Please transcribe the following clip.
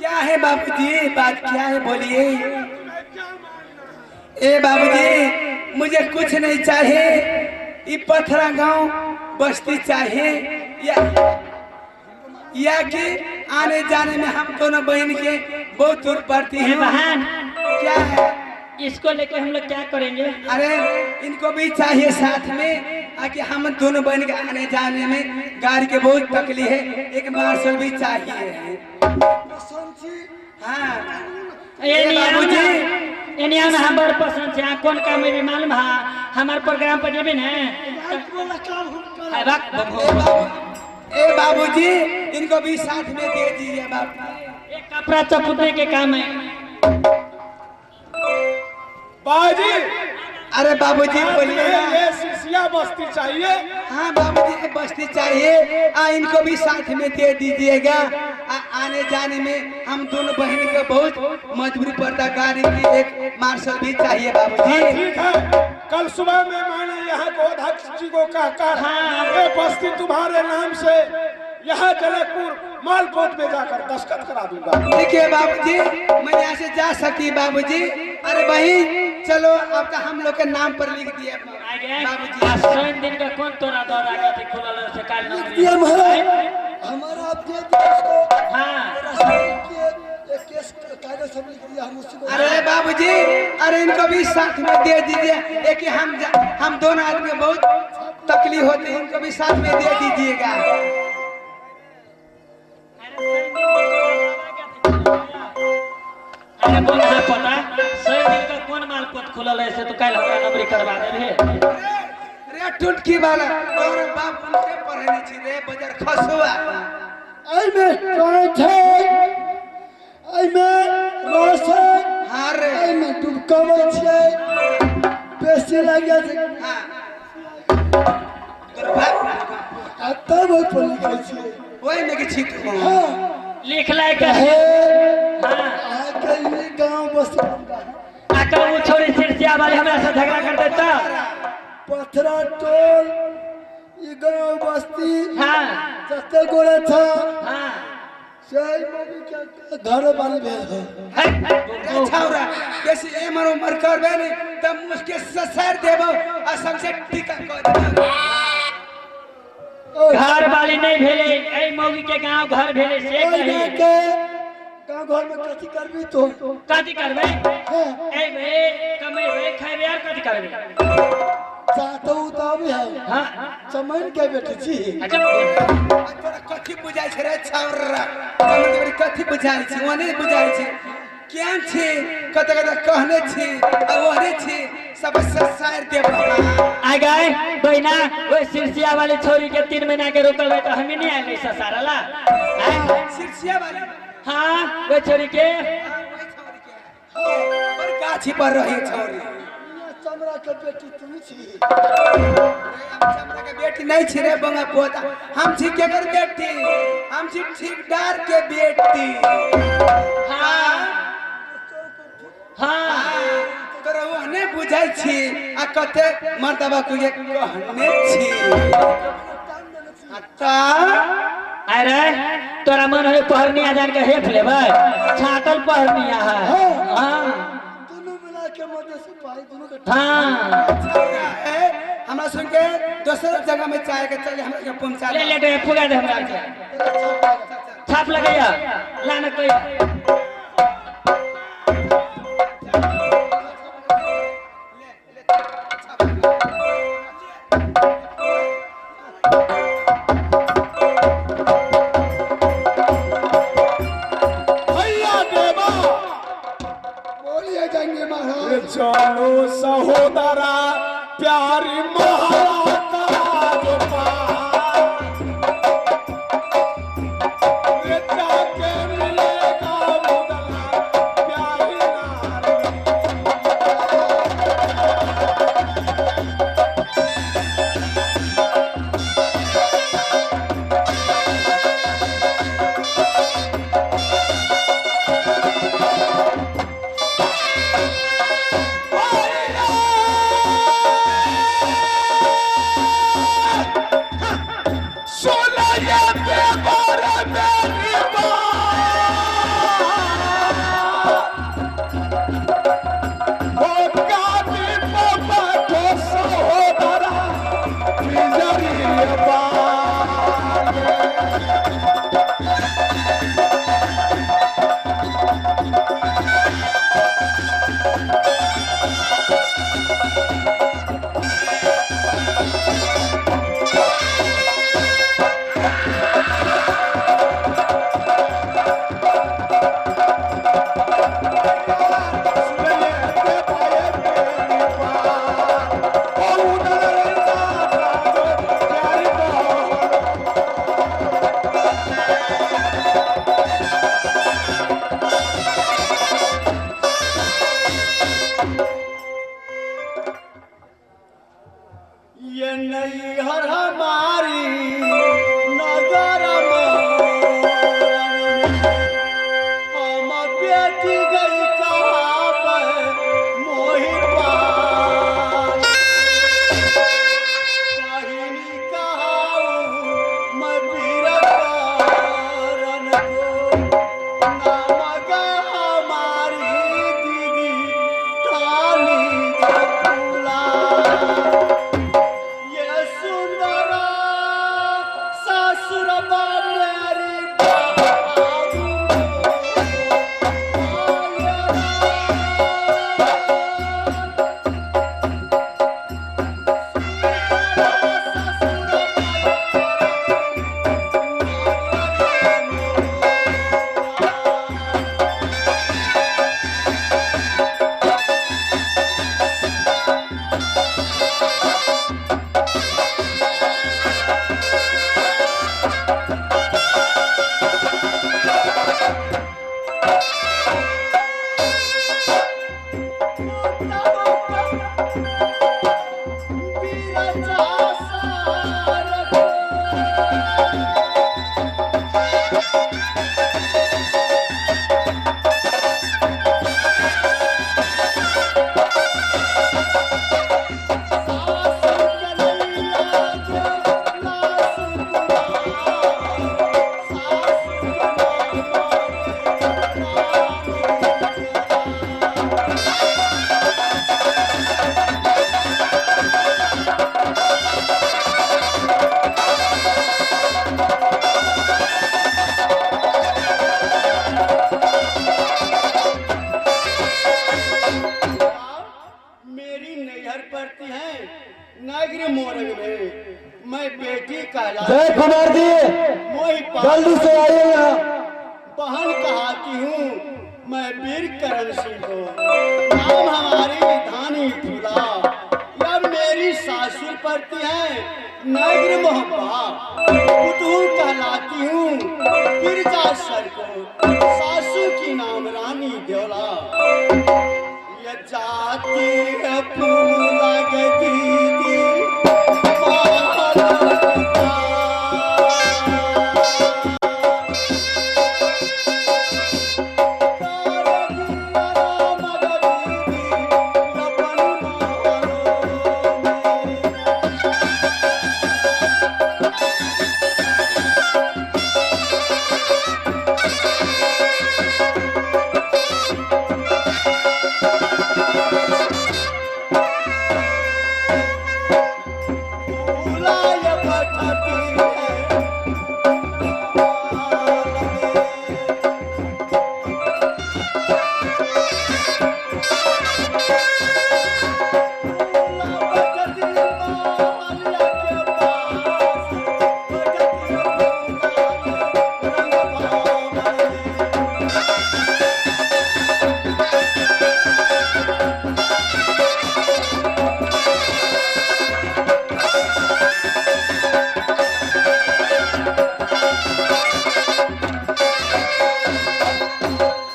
क्या है बाबूजी, बात क्या है बोलिए। ए बाबूजी मुझे कुछ नहीं चाहिए, ये पथरा गांव बस्ती चाहिए या कि आने जाने में हम दोनों बहन के बहुत दूर पड़ती है। बहन क्या है? इसको लेकर हम लोग क्या करेंगे? अरे इनको भी चाहिए साथ में, आके हम दोनों बहन के आने जाने में गाड़ी के बहुत तकलीफ है, एक मार्शल भी चाहिए। हाँ बाबूजी हम बड़ पसंद है। कौन काम में मालूम है? हमारे प्रोग्राम पर जेबे ना। ए बाबूजी इनको भी साथ में दे दीजिए बाबू। एक कपड़ा चपुतने के काम है। बाजी अरे बाबूजी बोलिए। ये सिसिया बस्ती चाहिए। हाँ बाबूजी बस्ती चाहिए, इनको भी साथ में दे दीजिएगा। आने जाने में हम दोनों बहन को बहुत मजबूरी पड़ता, गाड़ी की एक मार्शल भी चाहिए बाबूजी। ठीक है, कल सुबह में मैंने यहाँ को अध्यक्ष जी को कहकर ये बस्ती तुम्हारे नाम से यहाँ जलेपुर मालपोत में जाकर दस्तखत करा दूंगा। ठीक है बाबूजी, मैं यहाँ से जा सकती बाबूजी। अरे बहन चलो अब तो हम लोग के नाम पर लिख दिए बाबूजी। दिन का कौन तोरा दौड़ आ गया खुला से काल हमारा आप दे दो उसको। हाँ एक केस कागज सब लिख दिया हम उसी को। अरे बाबूजी अरे इनको भी साथ में दे दीजिए, एक हम दोनों आदमी बहुत तकलीफ होती है, इनको भी साथ में दे दीजिएगा। अरे बोल ना पता 100 दिन का कौन मालपोत खुलल है से तो काल हमरा नौकरी करवा देबे। रे टुटकी वाला और बाप उनके पढ़ने छी रे बजर खसुआ। आई में काय छै, आई में रोशन, हां रे आई में डुबकावे छै, पैसे लगे छै। हां तोर बाप आता बहुत पढ़ लिखे छै ओए में के छिट हो। हां लिख लाए के है। हां आके ये गांव बस्ती आकर वो छोरी सिरसिया वाले हमरा से झगड़ा कर देता। पथरा टोल ये गांव बस्ती हां सस्ते गोरे था। हां सही में क्या घर वाले भेल है। छौरा कैसे ए मरो मर करबे नहीं तब मुझके ससर देबो आ सबसे टीका कर देबो। घर वाली नहीं भेले, ए मौगी के गांव घर भेले से कही के गांव घर में कथी करबी तो कथी करबे? ए बे कमेबे खाइबे यार कथी करबे? चाहतो तब है। हां चमन के बेटे छी। अच्छा तोरा कथी बुझाइ छै रे छौरा? हमर के कथी बुझाइ छै? ओने बुझाइ छै क्या छे कत कत कहने छी आ ओहरे छी सब ससर देबो। आ गए बहिना वो सिरसिया वाली छोरी के 3 महीना के रोकल बे तो हमें नहीं आए ससारला। सिरसिया वाली हाँ वो छोरी के वही छोरी के पर गाछी पर रही छोरी। चमड़ा के बेटी तुम छी। हम चमड़ा के बेटी नहीं छी रे बंगा पोता, हम छी केकर बेटी? हम छी ठेकेदार के बेटी। हाँ हाँ तोरा ओहने बुझाइ छी आ कते मर्तबा को ये कहने छी। अच्छा अरे तोरा मन है पहरनिया जान के हेफ लेबे छातल पहरनिया है। हां दोनों मिला के मदद से पाई दोनों के। हां हमरा सुन के दूसर जगह में चाय के चले हमरा के पहुंचा ले ले दे फुगा दे हमरा के छाप लगैया लाना कोई। चलो सहोदरा प्यारी महाराता जो जाके मिलेगा मुदला प्यारी हम बेटी गई कहाँ पर मोहि पास बहिनी कहाऊ मैं वीर करन को नाम गा हमारी दीदी काली जपुला ये सुंदरा ससुर मेरी जय कुमार जी जल्दी से आइए यहाँ। बहन कहाती हूँ मैं वीर करण सिंह को नाम हमारी धानी फूला या मेरी सासुर पड़ती है नगर मोहब्बा पुतहू कहलाती हूँ बिरजा सर को सासू की नाम रानी देवला ये जाती है फूला गती